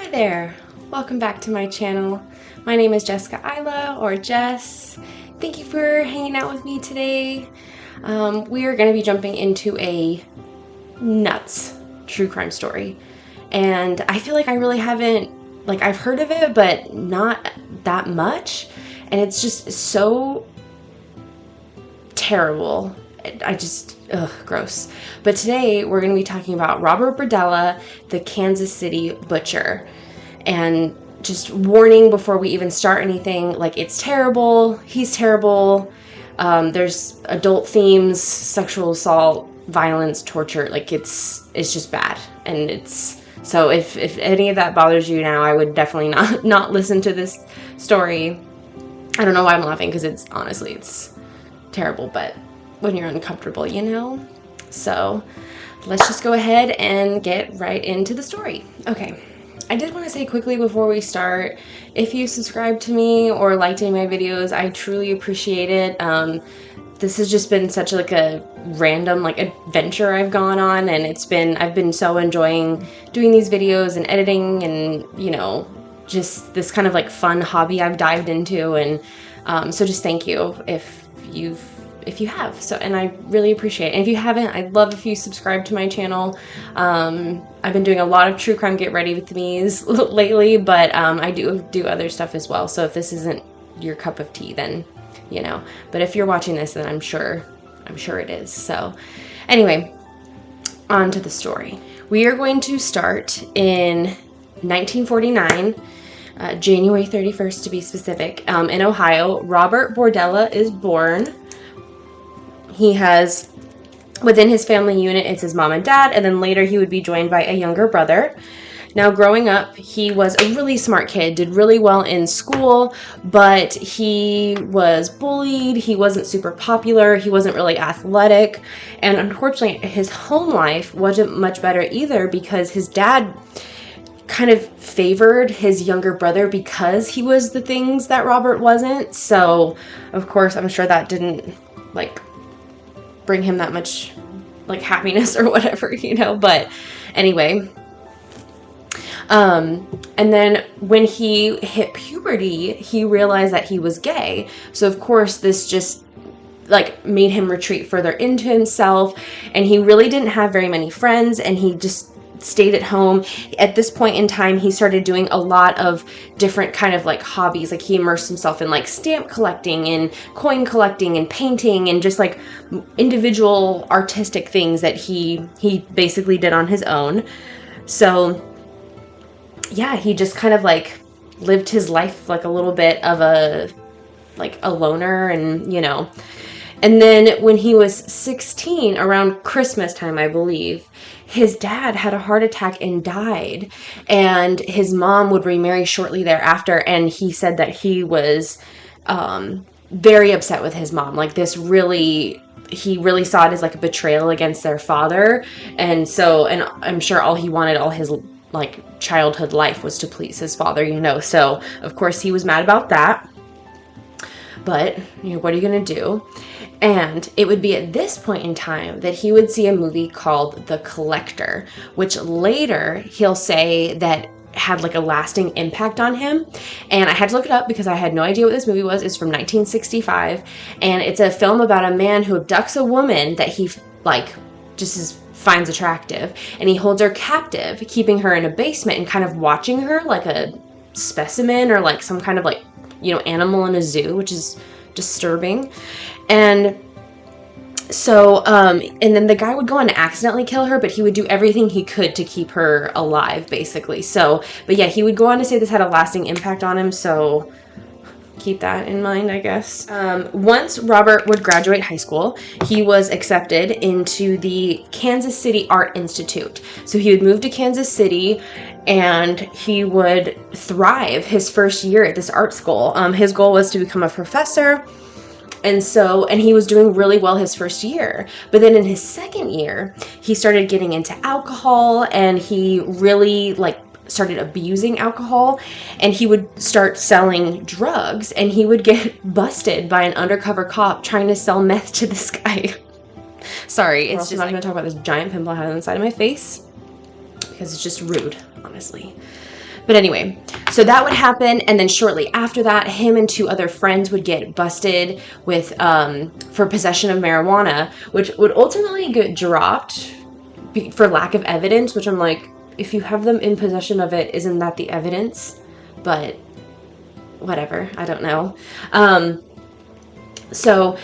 Hi there! Welcome back to my channel. My name is Jessica Isla, or Jess. Thank you for hanging out with me today. We are going to be jumping into a nuts true crime story. And I feel like I really haven't, I've heard of it, but not that much. And it's just so terrible. Ugh, gross. But today we're going to be talking about Robert Berdella, the Kansas City butcher. And just warning before we even start anything, it's terrible. He's terrible. There's adult themes, sexual assault, violence, torture. It's just bad. And so if any of that bothers you now, I would definitely not listen to this story. I don't know why I'm laughing, because it's terrible, but when you're uncomfortable, you know? So let's just go ahead and get right into the story. Okay, I did want to say quickly before we start, if you subscribe to me or liked any of my videos, I truly appreciate it. This has just been such a random adventure I've gone on, and I've been so enjoying doing these videos and editing, and just this kind of fun hobby I've dived into. And so just thank you if you have. And I really appreciate it. And if you haven't, I'd love if you subscribe to my channel. I've been doing a lot of true crime get ready with me's lately, but I do other stuff as well. So if this isn't your cup of tea, then but if you're watching this, then I'm sure it is. So anyway, on to the story. We are going to start in 1949, January 31st to be specific, in Ohio. Robert Berdella is born. He has, within his family unit, it's his mom and dad, and then later he would be joined by a younger brother. Now, growing up, he was a really smart kid, did really well in school, but he was bullied, he wasn't super popular, he wasn't really athletic, and unfortunately, his home life wasn't much better either, because his dad kind of favored his younger brother because he was the things that Robert wasn't. So, of course, I'm sure that didn't, bring him that much happiness or whatever, but anyway. And then when he hit puberty, he realized that he was gay. So of course this just made him retreat further into himself, and he really didn't have very many friends, and he just stayed at home. At this point in time, he started doing a lot of different kind of hobbies. He immersed himself in stamp collecting and coin collecting and painting and just individual artistic things that he basically did on his own. So yeah, he just kind of lived his life a little bit of a loner, and and then when he was 16, around Christmas time, I believe, his dad had a heart attack and died, and his mom would remarry shortly thereafter, and he said that he was very upset with his mom. He really saw it as a betrayal against their father, and I'm sure all he wanted all his childhood life was to please his father, so of course he was mad about that. But what are you gonna do? And it would be at this point in time that he would see a movie called The Collector, which later he'll say that had a lasting impact on him. And I had to look it up because I had no idea what this movie was. It's from 1965, and it's a film about a man who abducts a woman that he finds attractive, and he holds her captive, keeping her in a basement and kind of watching her like a specimen or some kind of animal in a zoo, which is disturbing. And so and then the guy would go on to accidentally kill her, but he would do everything he could to keep her alive, basically. So, but yeah, he would go on to say this had a lasting impact on him, so keep that in mind, I guess. Once Robert would graduate high school, he was accepted into the Kansas City Art Institute. So he would move to Kansas City, and he would thrive his first year at this art school. His goal was to become a professor, and he was doing really well his first year. But then in his second year, he started getting into alcohol, and he really started abusing alcohol, and he would start selling drugs, and he would get busted by an undercover cop trying to sell meth to this guy. Sorry, it's just not going to talk about this giant pimple I have on the side of my face because it's just rude, honestly. But anyway, so that would happen, and then shortly after that, him and 2 other friends would get busted with for possession of marijuana, which would ultimately get dropped for lack of evidence, which I'm like, if you have them in possession of it, isn't that the evidence? But whatever, I don't know. So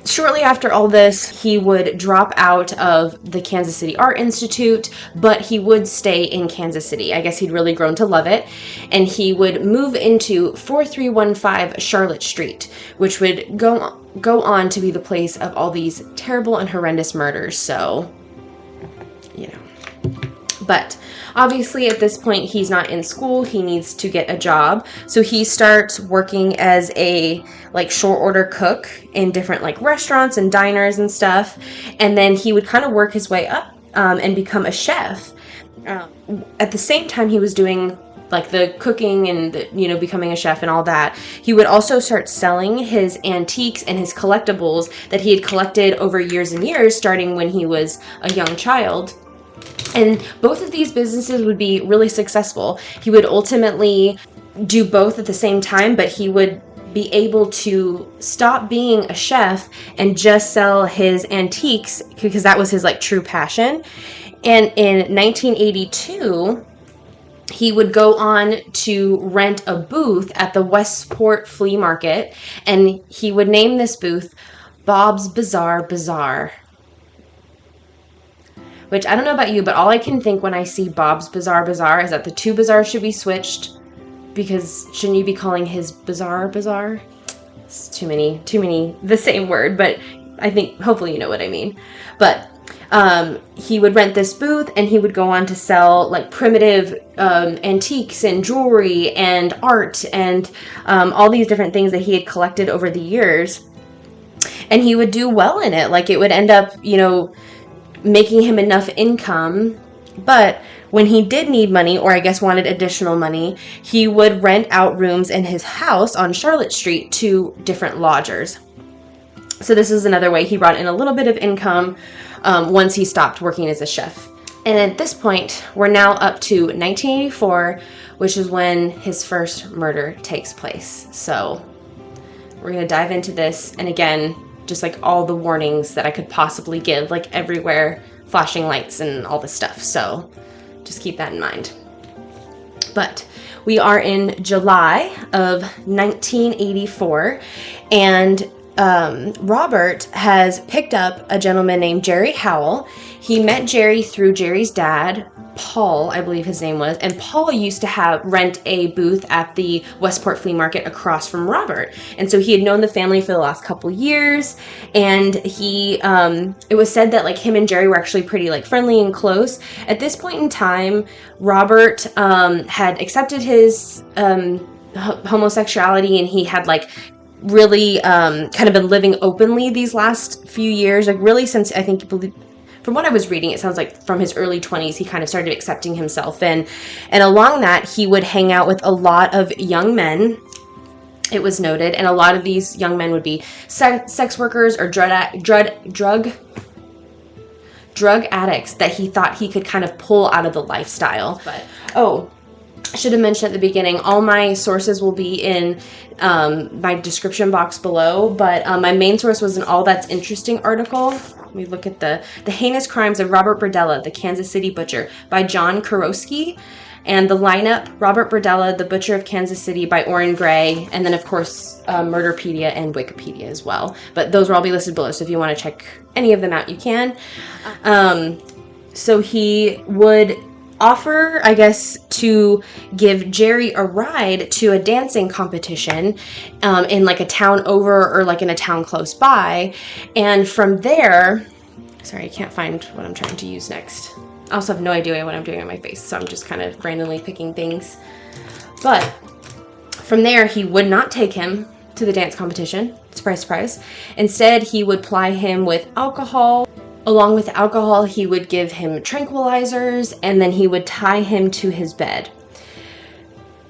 shortly after all this, he would drop out of the Kansas City Art Institute, but he would stay in Kansas City. I guess he'd really grown to love it. And he would move into 4315 Charlotte Street, which would go on to be the place of all these terrible and horrendous murders. So, you know. But obviously at this point, he's not in school. He needs to get a job. So he starts working as a like short order cook in different like restaurants and diners and stuff. And then he would kind of work his way up and become a chef. At the same time he was doing like the cooking and the, you know, becoming a chef and all that, he would also start selling his antiques and his collectibles that he had collected over years and years, starting when he was a young child. And both of these businesses would be really successful. He would ultimately do both at the same time, but he would be able to stop being a chef and just sell his antiques because that was his like true passion. And in 1982, he would go on to rent a booth at the Westport Flea Market, and he would name this booth Bob's Bizarre Bazaar. Which, I don't know about you, but all I can think when I see Bob's Bizarre Bazaar is that the 2 bazaars should be switched, because shouldn't you be calling his Bizarre Bazaar? It's too many, the same word, but I think, hopefully you know what I mean. But he would rent this booth, and he would go on to sell like primitive antiques and jewelry and art and all these different things that he had collected over the years. And he would do well in it. Like, it would end up, you know, making him enough income. But when he did need money, or I guess wanted additional money, he would rent out rooms in his house on Charlotte Street to different lodgers. So this is another way he brought in a little bit of income once he stopped working as a chef. And at this point, we're now up to 1984, which is when his first murder takes place. So we're going to dive into this. And again, just like all the warnings that I could possibly give, like everywhere, flashing lights and all this stuff. So just keep that in mind. But we are in July of 1984, and Robert has picked up a gentleman named Jerry Howell. He met Jerry through Jerry's dad, Paul, I believe his name was, and Paul used to rent a booth at the Westport Flea Market across from Robert. And so he had known the family for the last couple years, and it was said that like him and Jerry were actually pretty like friendly and close. At this point in time, Robert had accepted his homosexuality, and he had like really kind of been living openly these last few years, like really since, I think, from what I was reading, it sounds like from his early 20s, he kind of started accepting himself. And along that, he would hang out with a lot of young men, it was noted, and a lot of these young men would be sex workers or drug addicts that he thought he could kind of pull out of the lifestyle. But I should have mentioned at the beginning, all my sources will be in my description box below, but my main source was an All That's Interesting article. Let me look at the Heinous Crimes of Robert Berdella, the Kansas City Butcher, by John Kurowski, and the lineup, Robert Berdella, the Butcher of Kansas City, by Orrin Gray, and then of course Murderpedia and Wikipedia as well. But those will all be listed below, so if you want to check any of them out, you can. So he would offer, I guess, to give Jerry a ride to a dancing competition in like a town over, or like in a town close by. And from there, sorry, I can't find what I'm trying to use next. I also have no idea what I'm doing on my face, so I'm just kind of randomly picking things. But from there, he would not take him to the dance competition. Surprise, surprise. Instead, he would ply him with alcohol. Along with alcohol, he would give him tranquilizers, and then he would tie him to his bed.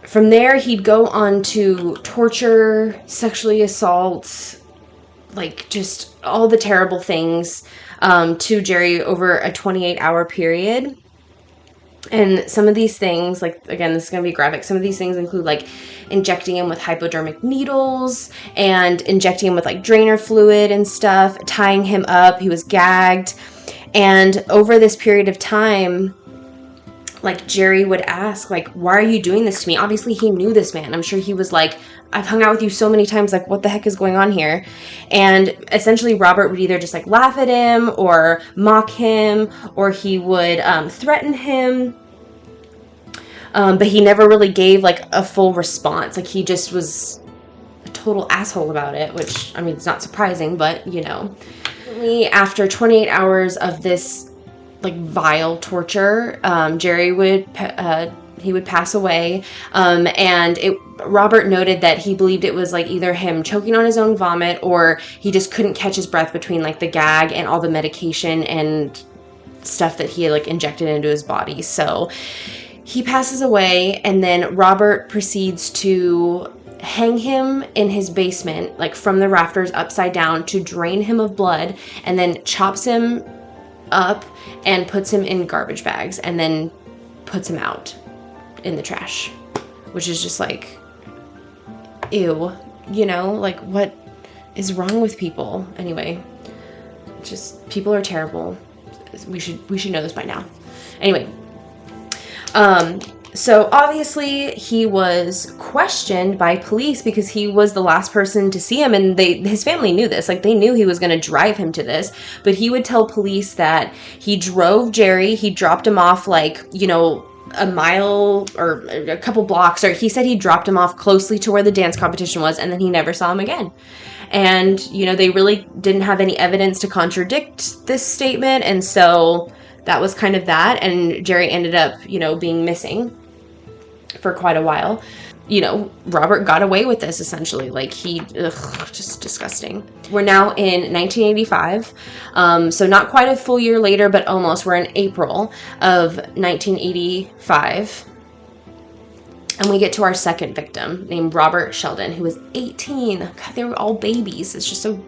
From there, he'd go on to torture, sexually assault, like just all the terrible things to Jerry over a 28-hour period. And some of these things, like, again, this is going to be graphic. Some of these things include, like, injecting him with hypodermic needles and injecting him with, like, drainer fluid and stuff, tying him up. He was gagged. And over this period of time, like, Jerry would ask, like, why are you doing this to me? Obviously, he knew this man. I'm sure he was like, I've hung out with you so many times, like, what the heck is going on here? And essentially, Robert would either just, like, laugh at him or mock him, or he would threaten him. But he never really gave, like, a full response. Like, he just was a total asshole about it, which, I mean, it's not surprising, but, you know. After 28 hours of this, like, vile torture, Jerry would he would pass away, and Robert noted that he believed it was, like, either him choking on his own vomit, or he just couldn't catch his breath between, like, the gag and all the medication and stuff that he had, like, injected into his body. So he passes away, and then Robert proceeds to hang him in his basement, like, from the rafters upside down, to drain him of blood, and then chops him up and puts him in garbage bags, and then puts him out in the trash, which is just like, ew, you know, like, what is wrong with people? Anyway, just, people are terrible. We should know this by now. Anyway, so obviously he was questioned by police because he was the last person to see him, and his family knew this. Like, they knew he was going to drive him to this, but he would tell police that he drove Jerry, he dropped him off, like, you know, a mile or a couple blocks, or he said he dropped him off closely to where the dance competition was, and then he never saw him again. And, you know, they really didn't have any evidence to contradict this statement, and so that was kind of that, and Jerry ended up, you know, being missing for quite a while. You know, Robert got away with this, essentially. Like, just disgusting. We're now in 1985, so not quite a full year later, but almost. We're in April of 1985, and we get to our second victim, named Robert Sheldon, who was 18. God, they were all babies. It's just so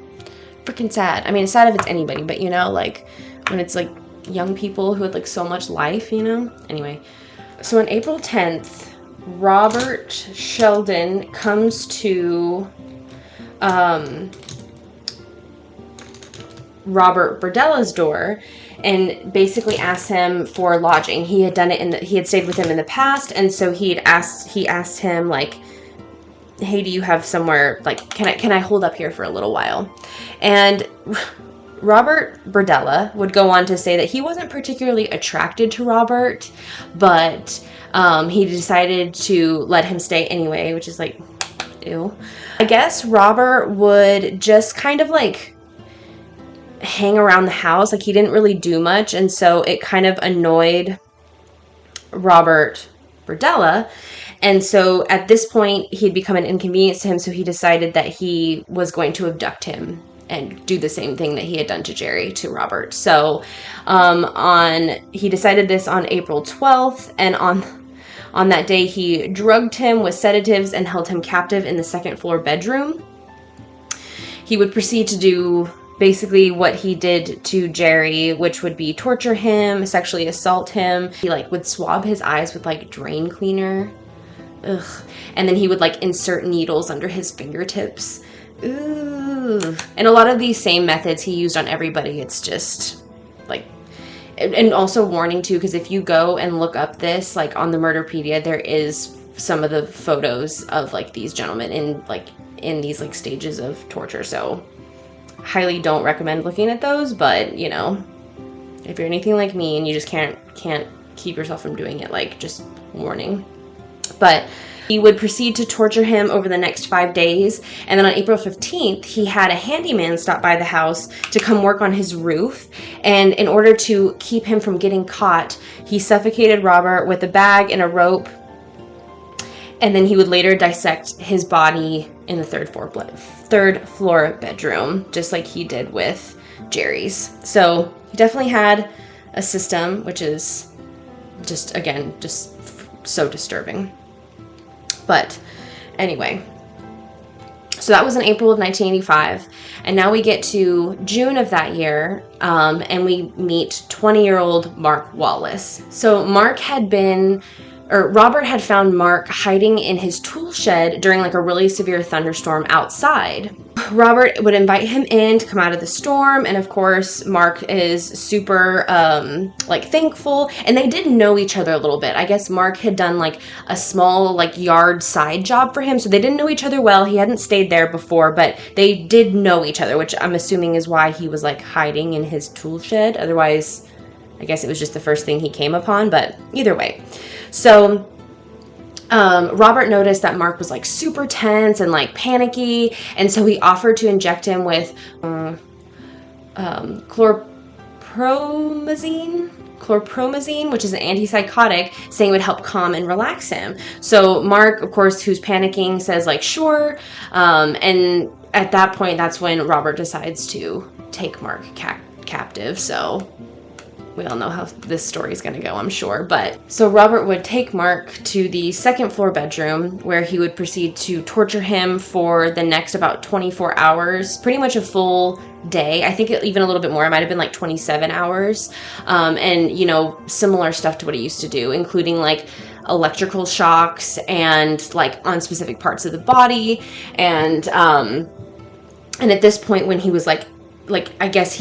freaking sad. I mean, it's sad if it's anybody, but, you know, like, when it's, like, young people who had, like, so much life, you know? Anyway, so on April 10th, Robert Sheldon comes to Robert Berdella's door and basically asks him for lodging. He had done it he had stayed with him in the past, and so he asked him, like, hey, do you have somewhere, like, can I hold up here for a little while? And Robert Berdella would go on to say that he wasn't particularly attracted to Robert, but he decided to let him stay anyway, which is like, ew. I guess Robert would just kind of, like, hang around the house. Like, he didn't really do much, and so it kind of annoyed Robert Berdella. And so at this point, he'd become an inconvenience to him, so he decided that he was going to abduct him and do the same thing that he had done to Jerry to Robert. So he decided this on April 12th, and on that day, he drugged him with sedatives and held him captive in the second floor bedroom. He would proceed to do basically what he did to Jerry, which would be torture him, sexually assault him. He, like, would swab his eyes with, like, drain cleaner. Ugh. And then he would, like, insert needles under his fingertips. Ooh. And a lot of these same methods he used on everybody. It's just, like, and also warning too, because if you go and look up this, like, on the Murderpedia, there is some of the photos of, like, these gentlemen in these, like, stages of torture. So highly don't recommend looking at those, but, you know, if you're anything like me and you just can't keep yourself from doing it, like, just warning. But he would proceed to torture him over the next 5 days, and then on April 15th, he had a handyman stop by the house to come work on his roof, and in order to keep him from getting caught, he suffocated Robert with a bag and a rope, and then he would later dissect his body in the third floor bedroom, just like he did with Jerry's. So he definitely had a system, which is just, again, just so disturbing. But anyway, So that was in April of 1985. And now we get to June of that year, and we meet 20-year-old Mark Wallace. So Robert had found Mark hiding in his tool shed during like a really severe thunderstorm outside. Robert would invite him in to come out of the storm, and of course Mark is super like thankful, and they did know each other a little bit. I guess Mark had done like a small like yard side job for him, so they didn't know each other well. He hadn't stayed there before, but they did know each other, which I'm assuming is why he was like hiding in his tool shed. Otherwise, I guess it was just the first thing he came upon, but either way. So Robert noticed that Mark was like super tense and like panicky, and so he offered to inject him with chlorpromazine, which is an antipsychotic, saying it would help calm and relax him. So Mark, of course, who's panicking, says like, sure. And at that point, that's when Robert decides to take Mark captive. So we all know how this story is going to go, I'm sure. But so Robert would take Mark to the second floor bedroom, where he would proceed to torture him for the next about 24 hours, pretty much a full day. I think even a little bit more. It might have been like 27 hours. And, you know, similar stuff to what he used to do, including like electrical shocks and like on specific parts of the body. And at this point, when he was like I guess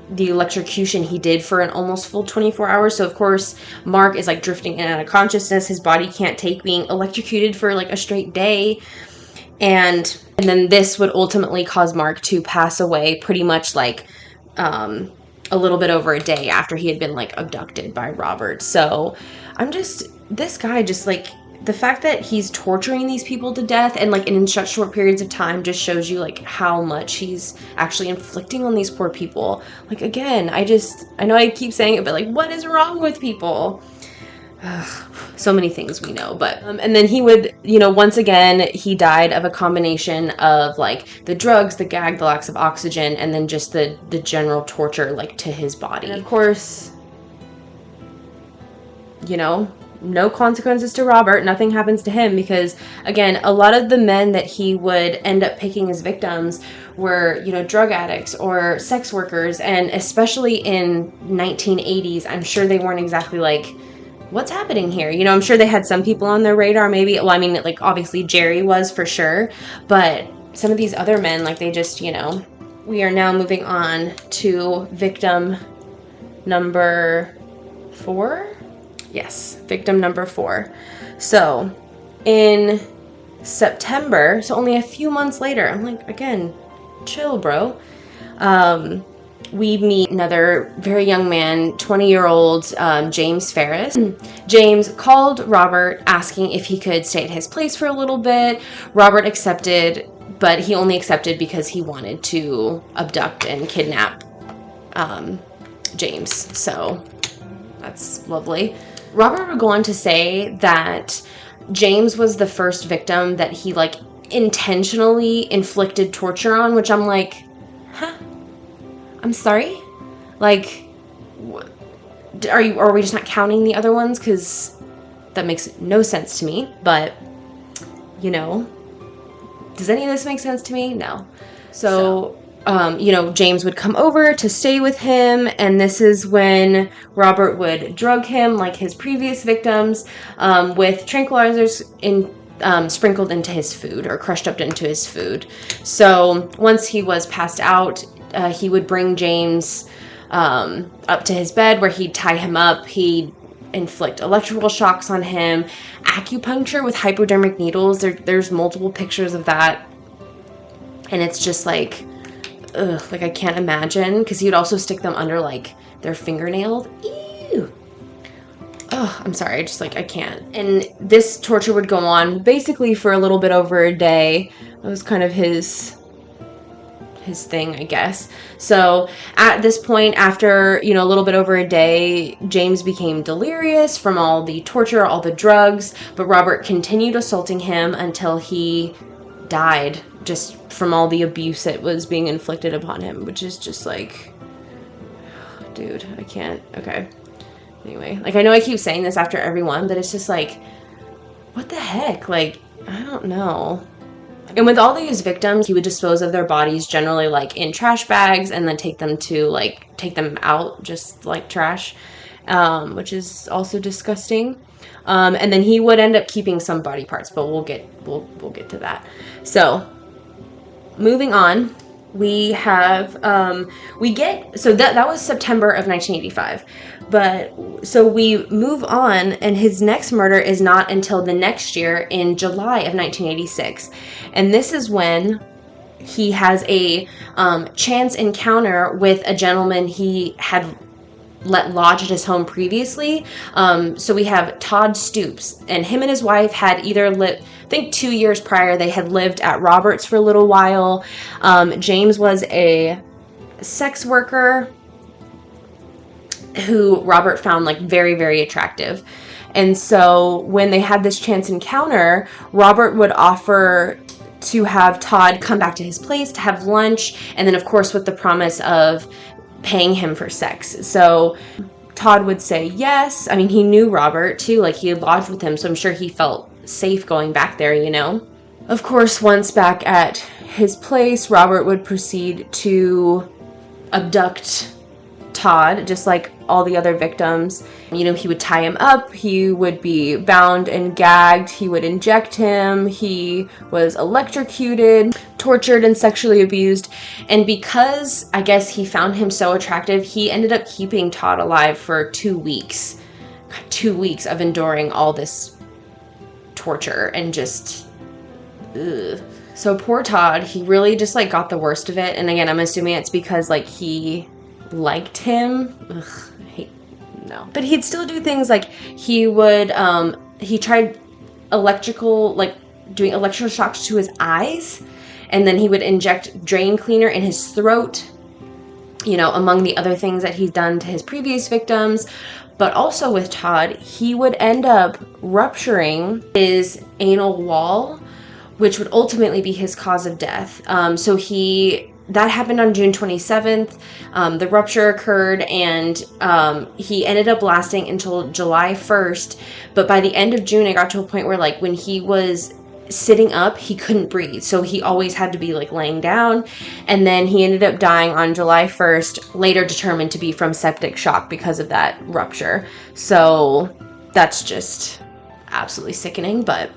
the electrocution he did for an almost full 24 hours. So of course, Mark is like drifting in and out of consciousness. His body can't take being electrocuted for like a straight day. And then this would ultimately cause Mark to pass away pretty much like a little bit over a day after he had been like abducted by Robert. So this guy just like, the fact that he's torturing these people to death and like in such short periods of time just shows you like how much he's actually inflicting on these poor people. Like, again, I know I keep saying it, but like, what is wrong with people? So many things we know, but and then he would, you know, once again, he died of a combination of like the drugs, the gag, the lack of oxygen, and then just the general torture like to his body. And of course, you know, no consequences to Robert. Nothing happens to him because, again, a lot of the men that he would end up picking as victims were, you know, drug addicts or sex workers. And especially in 1980s, I'm sure they weren't exactly like, what's happening here? You know, I'm sure they had some people on their radar, maybe. Well, I mean, like, obviously Jerry was for sure. But some of these other men, like, they just, you know. We are now moving on to victim number 4. Yes, victim number 4. So in September, so only a few months later, I'm like, again, chill, bro. We meet another very young man, 20-year-old James Ferris. James called Robert asking if he could stay at his place for a little bit. Robert accepted, but he only accepted because he wanted to abduct and kidnap James. So that's lovely. Robert would go on to say that James was the first victim that he like intentionally inflicted torture on, which I'm like, huh? I'm sorry? Like, are we just not counting the other ones? Because that makes no sense to me. But, you know, does any of this make sense to me? No. So you know, James would come over to stay with him, and this is when Robert would drug him, like his previous victims, with tranquilizers sprinkled into his food or crushed up into his food. So once he was passed out, he would bring James up to his bed where he'd tie him up. He'd inflict electrical shocks on him, acupuncture with hypodermic needles. There's multiple pictures of that, and it's just like, ugh, like I can't imagine, because he would also stick them under like their fingernails. Ew. Oh, I'm sorry, I can't. And this torture would go on basically for a little bit over a day. It was kind of his thing, I guess. So at this point, after, you know, a little bit over a day, James became delirious from all the torture, all the drugs, but Robert continued assaulting him until he died, just from all the abuse that was being inflicted upon him, which is just like, dude, I can't. Okay. Anyway, like, I know I keep saying this after every one, but it's just like, what the heck? Like, I don't know. And with all these victims, he would dispose of their bodies generally like in trash bags and then take them out just like trash, which is also disgusting. And then he would end up keeping some body parts, but we'll get to that. So moving on, we have so that was September of 1985. But so we move on, and his next murder is not until the next year in July of 1986. And this is when he has a chance encounter with a gentleman he had let lodge at his home previously. So we have Todd Stoops, and him and his wife had either lived, I think 2 years prior, they had lived at Robert's for a little while. James was a sex worker who Robert found like very, very attractive. And so when they had this chance encounter, Robert would offer to have Todd come back to his place to have lunch, and then of course with the promise of paying him for sex. So Todd would say yes. I mean, he knew Robert too, like he had lodged with him, so I'm sure he felt safe going back there, you know. Of course, once back at his place, Robert would proceed to abduct Todd, just like all the other victims. You know, he would tie him up, he would be bound and gagged, he would inject him, he was electrocuted, tortured, and sexually abused. And because I guess he found him so attractive, he ended up keeping Todd alive for 2 weeks. 2 weeks of enduring all this torture and just ugh. So poor Todd, he really just like got the worst of it. And again, I'm assuming it's because like he liked him. No. But he'd still do things like he would, he tried doing electroshocks to his eyes, and then he would inject drain cleaner in his throat, you know, among the other things that he'd done to his previous victims. But also with Todd, he would end up rupturing his anal wall, which would ultimately be his cause of death. That happened on June 27th. The rupture occurred, and he ended up lasting until July 1st. But by the end of June, it got to a point where, like, when he was sitting up, he couldn't breathe. So he always had to be, like, laying down. And then he ended up dying on July 1st, later determined to be from septic shock because of that rupture. So that's just absolutely sickening. But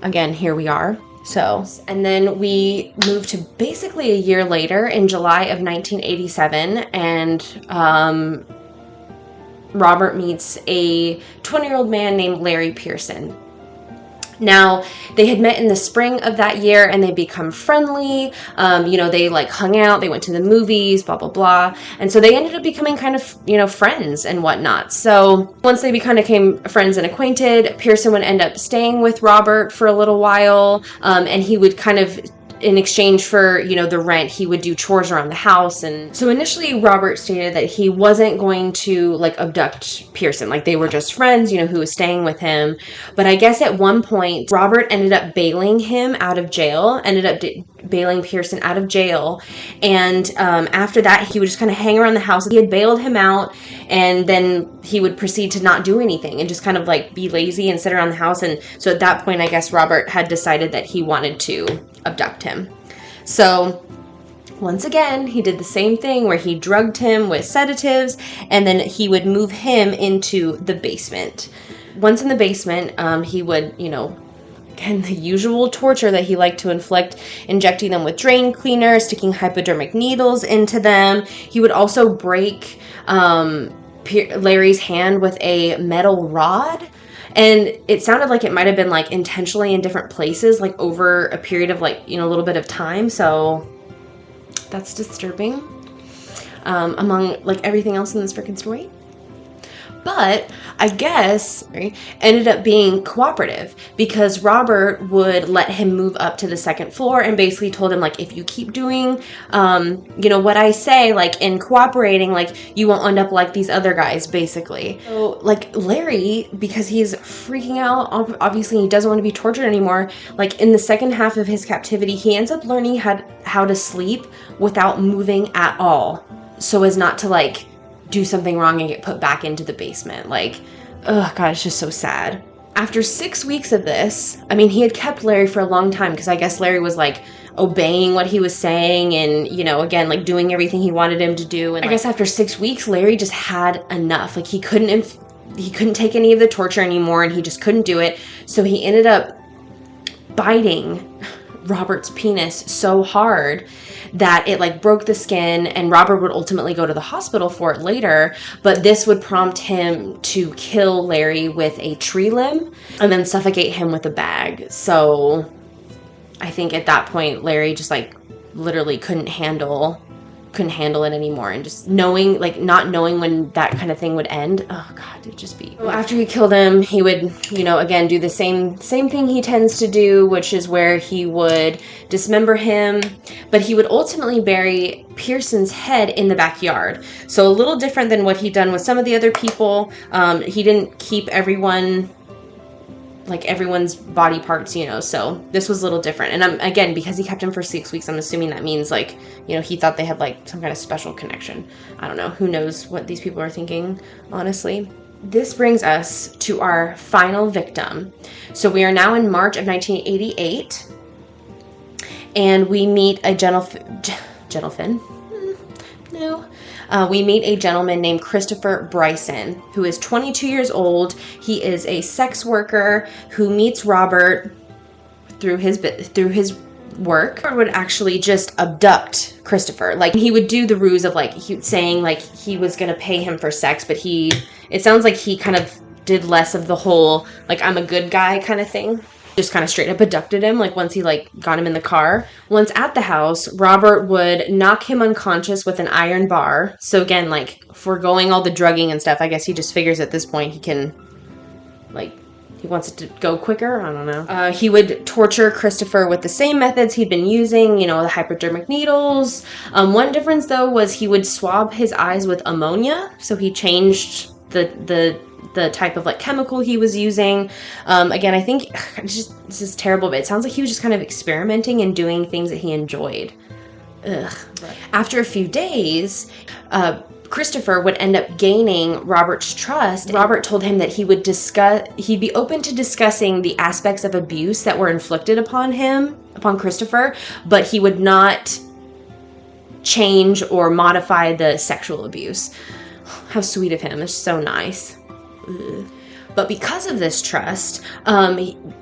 again, here we are. So, and then we moved to basically a year later in July of 1987, and Robert meets a 20-year-old man named Larry Pearson. Now, they had met in the spring of that year, and they become friendly. You know, they like hung out, they went to the movies, blah, blah, blah. And so they ended up becoming kind of, you know, friends and whatnot. So once they kind of became friends and acquainted, Pearson would end up staying with Robert for a little while. And he would kind of, in exchange for, you know, the rent, he would do chores around the house. And so initially Robert stated that he wasn't going to like abduct Pearson, like they were just friends, you know, who was staying with him. But I guess at one point Robert ended up bailing him out of jail, bailing Pearson out of jail. And after that, he would just kind of hang around the house. He had bailed him out, and then he would proceed to not do anything and just kind of like be lazy and sit around the house. And so at that point, I guess Robert had decided that he wanted to abduct him. So once again, he did the same thing where he drugged him with sedatives, and then he would move him into the basement. Once in the basement, he would, you know, again, the usual torture that he liked to inflict, injecting them with drain cleaner, sticking hypodermic needles into them. He would also break Larry's hand with a metal rod. And it sounded like it might have been like intentionally in different places, like over a period of like, you know, a little bit of time. So that's disturbing, among like everything else in this freaking story. But I guess ended up being cooperative, because Robert would let him move up to the second floor and basically told him, like, if you keep doing, you know, what I say, like, in cooperating, like, you won't end up like these other guys, basically. So, like, Larry, because he's freaking out, obviously he doesn't want to be tortured anymore, like, in the second half of his captivity, he ends up learning how to sleep without moving at all, so as not to, like, do something wrong and get put back into the basement. Like, oh God, it's just so sad. After 6 weeks of this, I mean, he had kept Larry for a long time because I guess Larry was like obeying what he was saying and, you know, again, like doing everything he wanted him to do. And I guess after 6 weeks, Larry just had enough. Like he couldn't take any of the torture anymore, and he just couldn't do it. So he ended up biting Robert's penis so hard that it like broke the skin, and Robert would ultimately go to the hospital for it later, but this would prompt him to kill Larry with a tree limb and then suffocate him with a bag. So I think at that point Larry just like literally couldn't handle it anymore, and just knowing, like not knowing when that kind of thing would end, oh god, it'd just be. So after he killed him, he would, you know, again do the same thing he tends to do, which is where he would dismember him, but he would ultimately bury Pearson's head in the backyard. So a little different than what he'd done with some of the other people. He didn't keep everyone's body parts, you know, so this was a little different. And again, because he kept him for 6 weeks, I'm assuming that means like, you know, he thought they had like some kind of special connection. I don't know. Who knows what these people are thinking, honestly. This brings us to our final victim. So we are now in March of 1988, and we meet a we meet a gentleman named Christopher Bryson, who is 22 years old. He is a sex worker who meets Robert through his work. Robert would actually just abduct Christopher. Like he would do the ruse of like saying like he was gonna pay him for sex, but it sounds like he kind of did less of the whole like I'm a good guy kind of thing. Just kind of straight up abducted him, like once he like got him in the car. Once at the house, Robert would knock him unconscious with an iron bar. So again, like foregoing all the drugging and stuff, I guess he just figures at this point he can, like, he wants it to go quicker. I don't know. He would torture Christopher with the same methods he'd been using, you know, the hypodermic needles. One difference though was he would swab his eyes with ammonia. So he changed the type of like chemical he was using. Again, I think this is terrible, but it sounds like he was just kind of experimenting and doing things that he enjoyed. Ugh. Right. After a few days, Christopher would end up gaining Robert's trust. Robert told him that he'd be open to discussing the aspects of abuse that were inflicted upon Christopher, but he would not change or modify the sexual abuse. How sweet of him. It's so nice. Ugh. But because of this trust,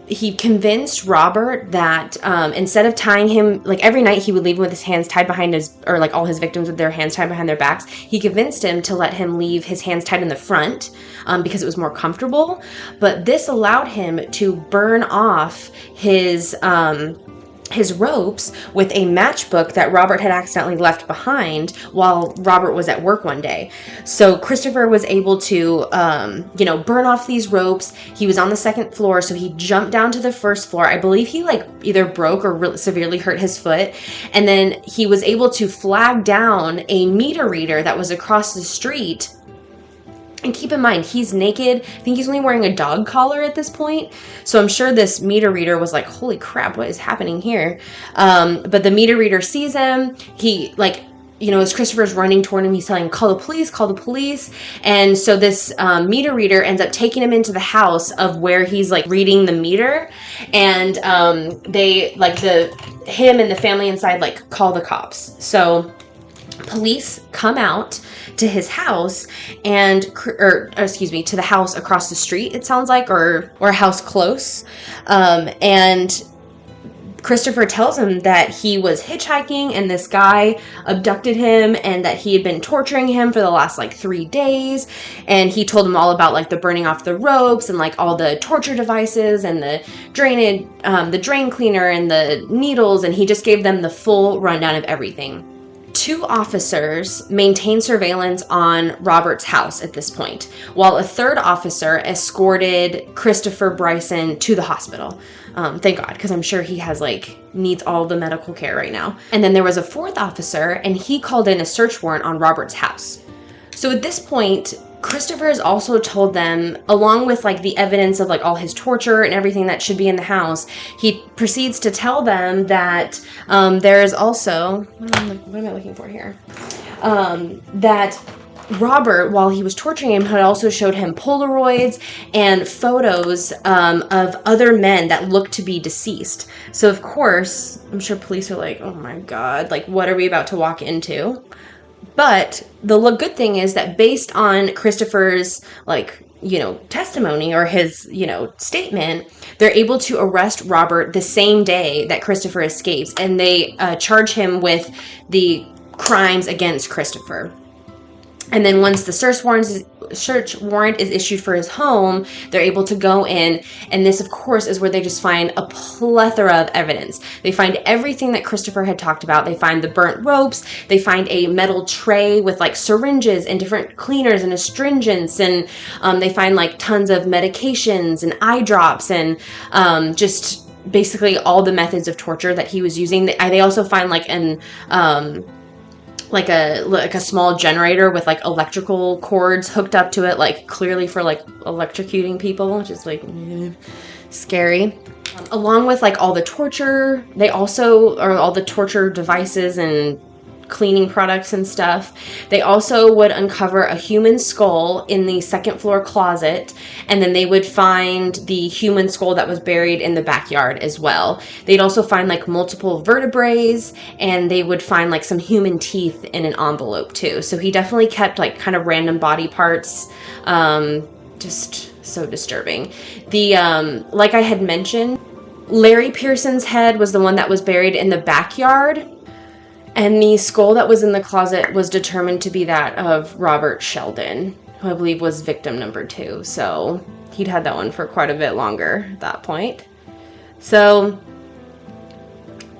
he convinced Robert that instead of tying him, like every night he would leave him with his hands tied behind or like all his victims with their hands tied behind their backs, he convinced him to let him leave his hands tied in the front because it was more comfortable. But this allowed him to burn off his ropes with a matchbook that Robert had accidentally left behind while Robert was at work one day. So Christopher was able to, burn off these ropes. He was on the second floor, so he jumped down to the first floor. I believe he like either broke or really severely hurt his foot. And then he was able to flag down a meter reader that was across the street. And keep in mind, he's naked. I think he's only wearing a dog collar at this point. So I'm sure this meter reader was like, holy crap, what is happening here? But the meter reader sees him. He as Christopher's running toward him, he's telling him, call the police. And so this meter reader ends up taking him into the house of where he's like reading the meter. And they him and the family inside like call the cops. So police come out to his house to the house across the street, it sounds like, or a house close. And Christopher tells him that he was hitchhiking and this guy abducted him and that he had been torturing him for the last 3 days. And he told him all about the burning off the ropes and all the torture devices and the drain cleaner and the needles. And he just gave them the full rundown of everything. 2 officers maintained surveillance on Robert's house at this point, while a 3rd officer escorted Christopher Bryson to the hospital. Thank God, because I'm sure he needs all the medical care right now. And then there was a 4th officer, and he called in a search warrant on Robert's house. So at this point, Christopher has also told them, along with the evidence of all his torture and everything that should be in the house, he proceeds to tell them that there is also, what am I looking for here? That Robert, while he was torturing him, had also showed him Polaroids and photos of other men that looked to be deceased. So, of course, I'm sure police are like, oh my God, like, what are we about to walk into? But the good thing is that based on Christopher's, like, testimony or his, statement, they're able to arrest Robert the same day that Christopher escapes, and they charge him with the crimes against Christopher. And then once the search warrant is issued for his home, they're able to go in, and this, of course, is where they just find a plethora of evidence. They find everything that Christopher had talked about. They find the burnt ropes. They find a metal tray with, like, syringes and different cleaners and astringents, and they find, like, tons of medications and eye drops and just basically all the methods of torture that he was using. They also find, like, a small generator with, like, electrical cords hooked up to it, like, clearly for, like, electrocuting people, which is, like, scary. Along with, like, all the torture, all the torture devices and cleaning products and stuff, they also would uncover a human skull in the second floor closet, and then they would find the human skull that was buried in the backyard as well. They'd also find, like, multiple vertebrae, and they would find, like, some human teeth in an envelope too. So he definitely kept, like, kind of random body parts. Just so disturbing. Like I had mentioned, Larry Pearson's head was the one that was buried in the backyard, and the skull that was in the closet was determined to be that of Robert Sheldon, who I believe was victim number 2. So he'd had that one for quite a bit longer at that point. So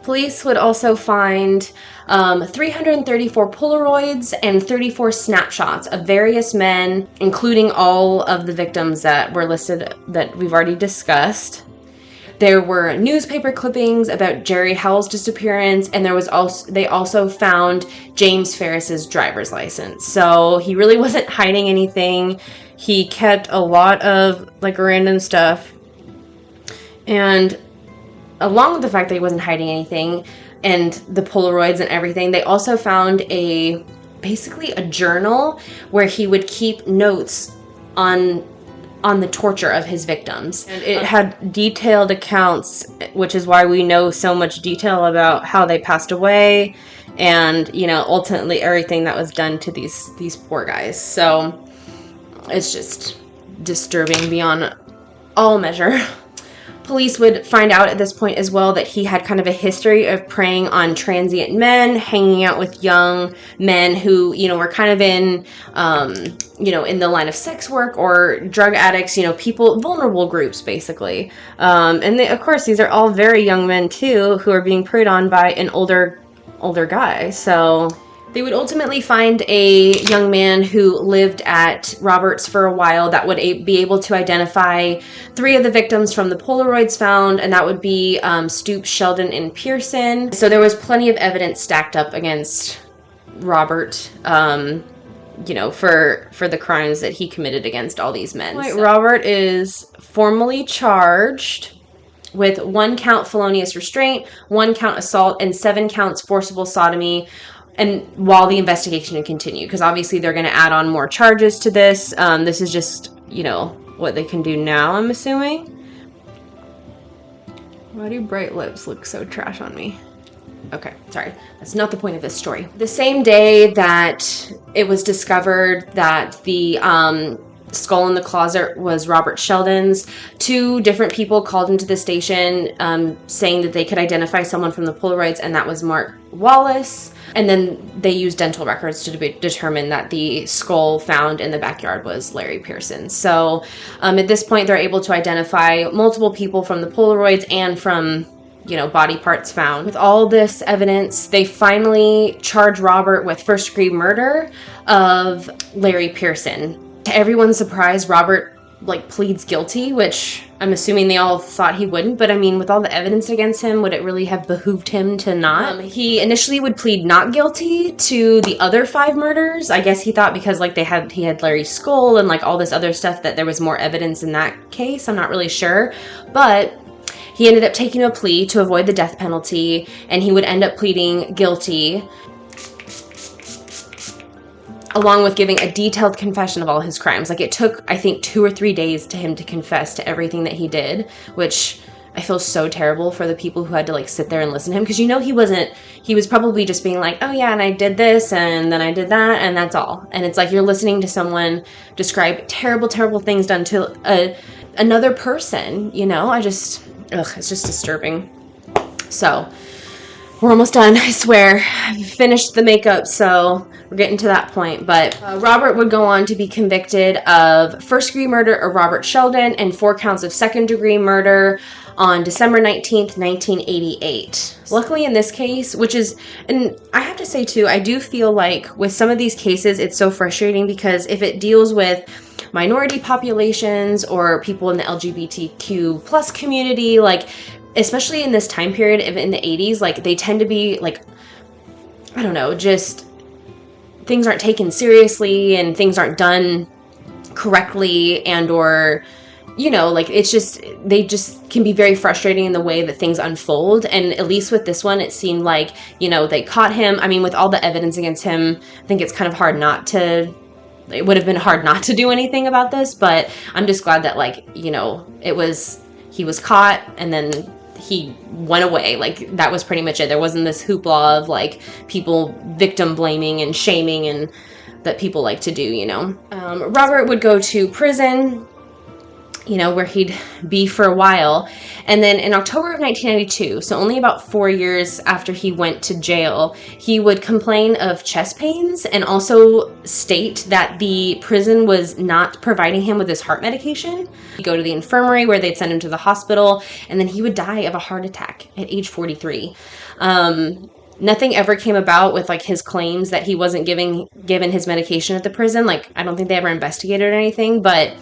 police would also find 334 Polaroids and 34 snapshots of various men, including all of the victims that were listed that we've already discussed. There were newspaper clippings about Jerry Howell's disappearance, and they also found James Ferris's driver's license. So he really wasn't hiding anything. He kept a lot of, like, random stuff. And along with the fact that he wasn't hiding anything and the Polaroids and everything, they also found basically a journal where he would keep notes on the torture of his victims. And it had detailed accounts, which is why we know so much detail about how they passed away and, ultimately everything that was done to these poor guys. So it's just disturbing beyond all measure. Police would find out at this point as well that he had kind of a history of preying on transient men, hanging out with young men who, were kind of in, in the line of sex work or drug addicts, people, vulnerable groups, basically. Of course, these are all very young men, too, who are being preyed on by an older guy. So they would ultimately find a young man who lived at Robert's for a while that would be able to identify 3 of the victims from the Polaroids found, and that would be Stoops, Sheldon, and Pearson. So there was plenty of evidence stacked up against Robert, for the crimes that he committed against all these men. So Robert is formally charged with 1 count felonious restraint, 1 count assault, and 7 counts forcible sodomy, and while the investigation can continue, because obviously they're going to add on more charges to this. This is just, what they can do now, I'm assuming. Why do bright lips look so trash on me? Okay, sorry. That's not the point of this story. The same day that it was discovered that the skull in the closet was Robert Sheldon's, 2 different people called into the station saying that they could identify someone from the Polaroids, and that was Mark Wallace. And then they used dental records to determine that the skull found in the backyard was Larry Pearson. So at this point, they're able to identify multiple people from the Polaroids and from, body parts found. With all this evidence, they finally charge Robert with first-degree murder of Larry Pearson. To everyone's surprise, Robert pleads guilty, which I'm assuming they all thought he wouldn't, but I mean, with all the evidence against him, would it really have behooved him to not? He initially would plead not guilty to the other 5 murders. I guess he thought because he had Larry's skull and all this other stuff that there was more evidence in that case. I'm not really sure, but he ended up taking a plea to avoid the death penalty, and he would end up pleading guilty. along with giving a detailed confession of all his crimes. Like, it took, I think, 2 or 3 days to him to confess to everything that he did, which I feel so terrible for the people who had to, like, sit there and listen to him, because, you know, he was probably just being like, oh yeah, and I did this, and then I did that, and that's all. And it's like, you're listening to someone describe terrible, terrible things done to another person, you know? It's just disturbing. So, we're almost done, I swear. I've finished the makeup, so we're getting to that point. But Robert would go on to be convicted of first-degree murder of Robert Sheldon and 4 counts of second-degree murder on December 19th, 1988. Luckily in this case, and I have to say too, I do feel like with some of these cases, it's so frustrating because if it deals with minority populations or people in the LGBTQ plus community, like, especially in this time period in the 80s, like, they tend to be like, I don't know, just things aren't taken seriously and things aren't done correctly, and or, you know, like, they just can be very frustrating in the way that things unfold. And at least with this one, it seemed like, you know, they caught him. I mean, with all the evidence against him, I think it's kind of it would have been hard not to do anything about this, but I'm just glad that, like, you know, he was caught and then he went away. Like, that was pretty much it. There wasn't this hoopla of, like, people victim blaming and shaming and that people like to do, you know. Robert would go to prison, you know, where he'd be for a while. And then in October of 1992, so only about 4 years after he went to jail, he would complain of chest pains and also state that the prison was not providing him with his heart medication. He'd go to the infirmary where they'd send him to the hospital, and then he would die of a heart attack at age 43. Nothing ever came about with, like, his claims that he wasn't given his medication at the prison. Like, I don't think they ever investigated or anything, but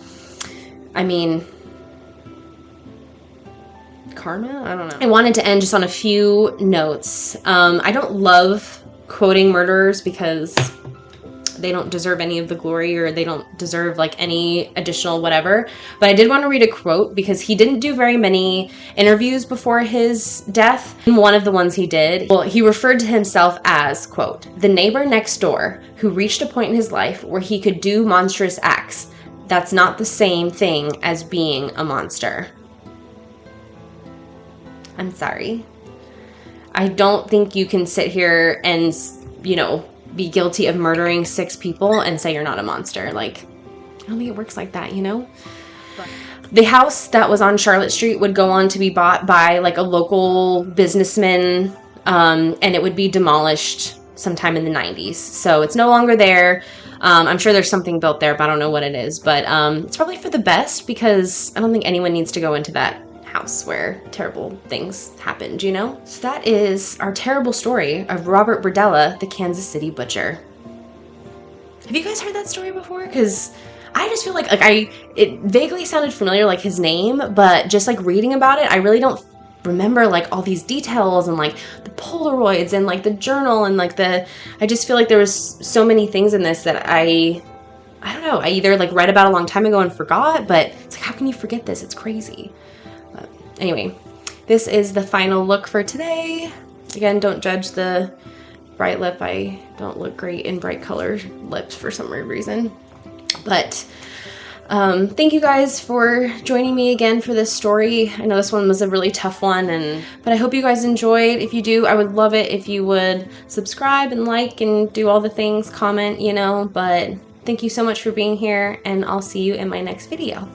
I mean, karma? I don't know. I wanted to end just on a few notes. I don't love quoting murderers because they don't deserve any of the glory, or they don't deserve, like, any additional whatever. But I did want to read a quote because he didn't do very many interviews before his death. In one of the ones he did, well, he referred to himself as, quote, the neighbor next door who reached a point in his life where he could do monstrous acts. That's not the same thing as being a monster. I'm sorry. I don't think you can sit here and, you know, be guilty of murdering 6 people and say you're not a monster. Like, I don't think it works like that, you know? The house that was on Charlotte Street would go on to be bought by, like, a local businessman, and it would be demolished sometime in the 90s. So it's no longer there. I'm sure there's something built there, but I don't know what it is. But it's probably for the best, because I don't think anyone needs to go into that house where terrible things happened, you know? So that is our terrible story of Robert Berdella, the Kansas City Butcher. Have you guys heard that story before? Because I just feel like it vaguely sounded familiar, like his name, but just, like, reading about it, I really don't remember, like, all these details and, like, the Polaroids and, like, the journal and, like, I just feel like there was so many things in this that I don't know, I either, like, read about a long time ago and forgot, but it's like, how can you forget this? It's crazy. But anyway, this is the final look for today. Again, don't judge the bright lip. I don't look great in bright color lips for some weird reason. But thank you guys for joining me again for this story. I know this one was a really tough one, but I hope you guys enjoyed. If you do, I would love it if you would subscribe and like and do all the things, comment, you know. But thank you so much for being here, and I'll see you in my next video.